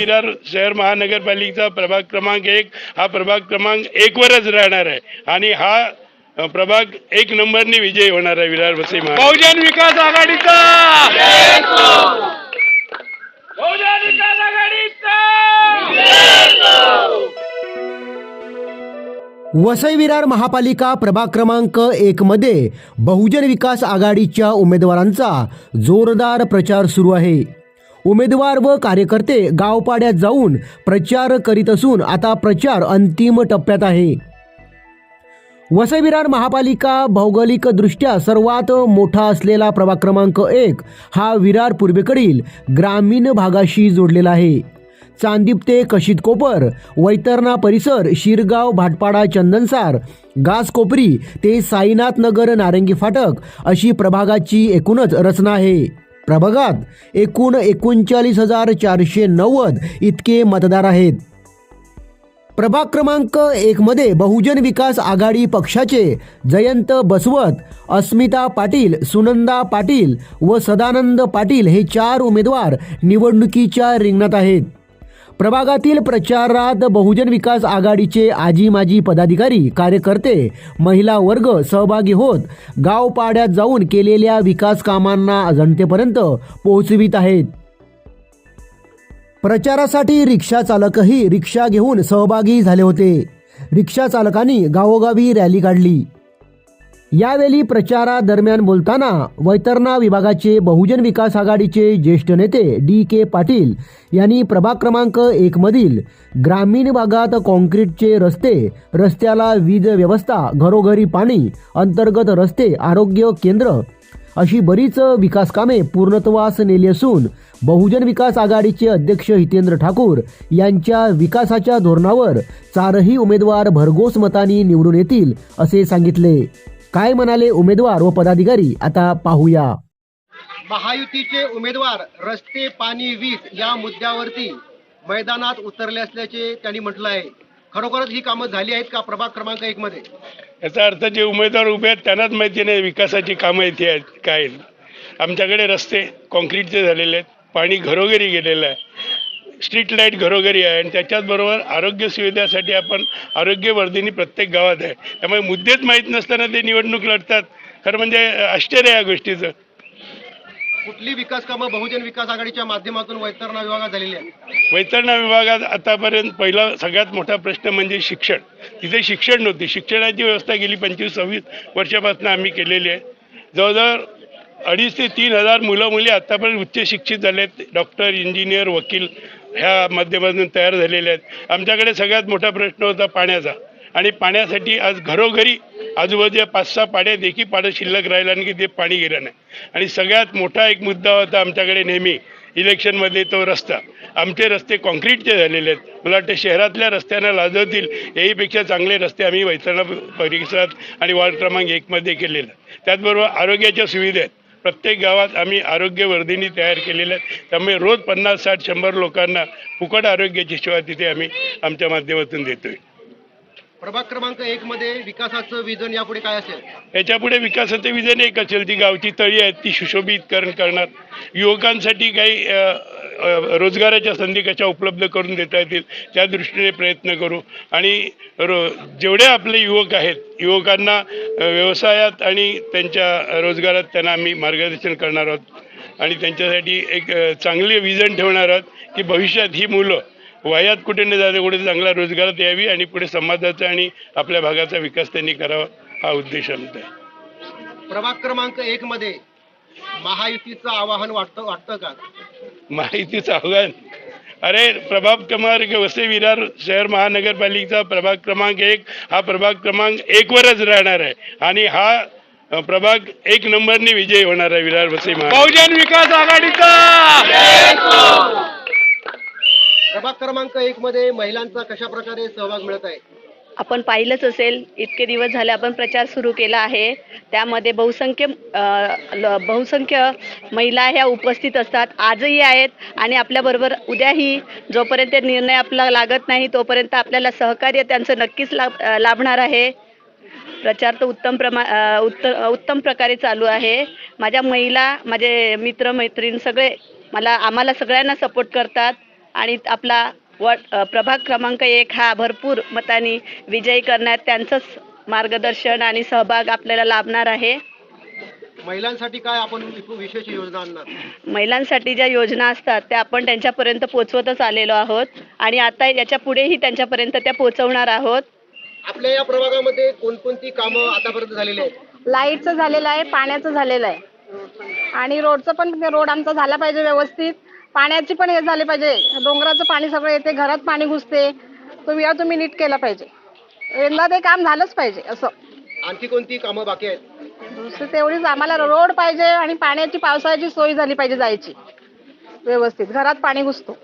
विरार शहर महानगरपालिकेचा प्रभाग क्रमांक 1 हा प्रभाग क्रमांक 1 वरच राहणार आहे आणि हा प्रभाग 1 नंबरने विजयी होणार आहे विरार वसई बहुजन विकास आघाडीचा बहुजन विकास आघाडीचा वसई विरार महापालिका प्रभाग क्रमांक 1 मध्ये बहुजन विकास आघाडीच्या उमेदवारांचा जोरदार प्रचार सुरू आहे. उमेदवार व कार्यकर्ते गावपाड्यात जाऊन प्रचार करीत असून आता प्रचार अंतिम टप्प्यात आहे. वसई विरार महापालिका भौगोलिकदृष्ट्या सर्वात मोठा असलेला प्रभाग क्रमांक 1 हा विरार पूर्वेकडील ग्रामीण भागाशी जोडलेला आहे. चांदीप ते कशीत कोपर, वैतरणा परिसर, शिरगाव, भाटपाडा, चंदनसार, गासकोपरी ते साईनाथ नगर, नारंगी फाटक अशी प्रभागाची एकूणच रचना आहे. प्रभागात एकूण 39,490 इतके मतदार आहेत. प्रभाग क्रमांक 1 मध्ये बहुजन विकास आघाडी पक्षाचे जयंत बसवत, अस्मिता पाटील, सुनंदा पाटील व सदानंद पाटील हे 4 उमेदवार निवडणुकीच्या रिंगणात आहेत. प्रभागातील प्रचारात बहुजन विकास आघाडीचे आजी माजी पदाधिकारी, कार्यकर्ते, महिला वर्ग सहभागी होत गावपाड्यात जाऊन केलेल्या विकास कामांना जनतेपर्यंत पोहोचवित आहेत. प्रचारासाठी रिक्षा चालकही रिक्षा घेऊन सहभागी झाले होते. रिक्षा चालकांनी गावोगावी रॅली काढली. यावेळी प्रचारादरम्यान बोलताना वैतरणा विभागाचे बहुजन विकास आघाडीचे ज्येष्ठ नेते DK पाटील यांनी प्रभाग क्रमांक 1 मधील ग्रामीण भागात कॉन्क्रीटचे रस्ते, रस्त्याला वीज व्यवस्था, घरोघरी पाणी, अंतर्गत रस्ते, आरोग्य केंद्र अशी बरीच विकास कामे पूर्णत्वास नेली असून बहुजन विकास आघाडीचे अध्यक्ष हितेंद्र ठाकूर यांच्या विकासाच्या धोरणावर 4ही उमेदवार भरघोस मतांनी निवडून येतील असे सांगितले. काय म्हणाले उमेदवार व पदाधिकारी आता पाहूया. महायुतीचे उमेदवार रस्ते, पाणी, वीज या मुद्द्यावरती मैदानात उतरले असल्याचे त्यांनी म्हटलं आहे. खरोखरच ही कामं झाली आहेत का प्रभाग क्रमांक 1 मध्ये? याचा अर्थ जे उमेदवार उभे आहेत त्यांनाच माहिती नाही विकासाची कामं इथे आहेत काय. आमच्याकडे रस्ते कॉन्क्रीटचे झालेले आहेत, पाणी घरोघरी गेलेलं आहे, स्ट्रीट लाईट घरोघरी आहे आणि त्याच्याचबरोबर आरोग्य सुविधासाठी आपण आरोग्यवर्धिनी प्रत्येक गावात आहे. त्यामुळे मुद्देच माहीत नसताना ते निवडणूक लढतात. खरं म्हणजे आश्चर्य आहे या गोष्टीचं. कुठली विकास कामं बहुजन विकास आघाडीच्या माध्यमातून वैतरणा विभागात झालेली आहेत? वैतरणा विभागात आतापर्यंत पहिला सगळ्यात मोठा प्रश्न म्हणजे शिक्षण. तिथे शिक्षण नव्हती. शिक्षणाची व्यवस्था गेली 25-26 वर्षापासून आम्ही केलेली आहे. जवळजवळ 2,500 ते 3,000 मुलं मुली आतापर्यंत उच्च शिक्षित झाले आहेत. डॉक्टर, इंजिनियर, वकील ह्या माध्यमातून तयार झालेले आहेत. आमच्याकडे सगळ्यात मोठा प्रश्न होता पाण्याचा आणि पाण्यासाठी आज घरोघरी आजूबाजूच्या 5-6 पाड्यात देखील पाणी शिल्लक राहिलं आणि की ते पाणी गेलं नाही. आणि सगळ्यात मोठा एक मुद्दा होता आमच्याकडे नेहमी इलेक्शनमध्ये तो रस्ता. आमचे रस्ते कॉन्क्रीटचे झालेले आहेत. मला वाटतं शहरातल्या रस्त्यांना लाजवतील याहीपेक्षा चांगले रस्ते आम्ही वैतरणा परिसरात आणि वार्ड क्रमांक 1 मध्ये केलेले आहेत. त्याचबरोबर आरोग्याच्या सुविधा आहेत. प्रत्येक गावात आम्ही आरोग्यवर्धिनी तयार केलेल्या आहेत. त्यामुळे रोज 50-60-100 लोकांना फुकट आरोग्याची सेवा तिथे आम्ही आमच्या माध्यमातून देतोय. प्रभाग क्रमांक 1 मध्ये विकासाचं विजन यापुढे काय असेल? याच्यापुढे विकासाचे विजन एक असेल, ती गावची तळी आहेत ती सुशोभीकरण करणार, युवकांसाठी काही रोजगाराच्या संधी कशा उपलब्ध करून देता येतील त्या दृष्टीने प्रयत्न करू आणि जेवढे आपले युवक आहेत युवकांना व्यवसायात आणि त्यांच्या रोजगारात त्यांना आम्ही मार्गदर्शन करणार आहोत आणि त्यांच्यासाठी एक चांगले विजन ठेवणार आहोत की भविष्यात ही मुलं वयात कुठे न जाते कुठे चांगला रोजगारात यावी आणि पुढे समाजाचा आणि आपल्या भागाचा विकास त्यांनी करावा हा उद्देश आमचा आहे. प्रभाग क्रमांक 1 मध्ये महायुतीचं आवाहन वाटतं का? माहितीचं आव्हान अरे प्रभाग क्रमांक वसई विरार शहर महानगरपालिकेचा प्रभाग क्रमांक 1 हा प्रभाग क्रमांक 1 वरच राहणार आहे आणि हा प्रभाग 1 नंबरने विजयी होणार आहे विरार वसई बहुजन विकास आघाडीचा. प्रभाग क्रमांक 1 मध्ये महिलांचा कशा प्रकारे सहभाग मिळत आहे? आपण पाहिलंच असेल, इतके दिवस झाले आपण प्रचार सुरू केला आहे. त्यामध्ये बहुसंख्य महिला ह्या उपस्थित असतात, आजही आहेत आणि आपल्याबरोबर उद्याही. जोपर्यंत निर्णय आपला लागत नाही तोपर्यंत आपल्याला सहकार्य त्यांचं नक्कीच लाभणार आहे. प्रचार तर उत्तम प्रकारे चालू आहे. माझ्या महिला, माझे मित्र मैत्रीण सगळे आम्हाला सगळ्यांना सपोर्ट करतात. आणि आपला प्रभाग क्रमांक 1 हा भरपूर मतांनी विजयी करण्यात त्यांचंच मार्गदर्शन आणि सहभाग आपल्याला लाभणार आहे. महिलांसाठी काय आपण विशेष योजना आणणार? महिलांसाठी ज्या योजना असतात त्या आपण त्यांच्यापर्यंत पोहोचवतच आलेलो आहोत आणि आता याच्या पुढेही त्यांच्यापर्यंत त्या पोहोचवणार आहोत. आपल्या या प्रभागामध्ये कोणकोणती कामं आतापर्यंत झालेली आहेत? लाईटचं झालेलं आहे, पाण्याचं झालेलं आहे आणि रोडचं पण रोड आमचा झाला पाहिजे व्यवस्थित. पाण्याची पण हे झाले पाहिजे. डोंगराचं पाणी सगळं येते, घरात पाणी घुसते. तुम्ही नीट केलं पाहिजे. यंदा ते काम झालंच पाहिजे. असं आणखी कोणती कामं बाकी आहेत? दुसरी तेवढीच आम्हाला रोड पाहिजे आणि पाण्याची पावसाळ्याची सोय झाली पाहिजे जायची व्यवस्थित. घरात पाणी घुसतो.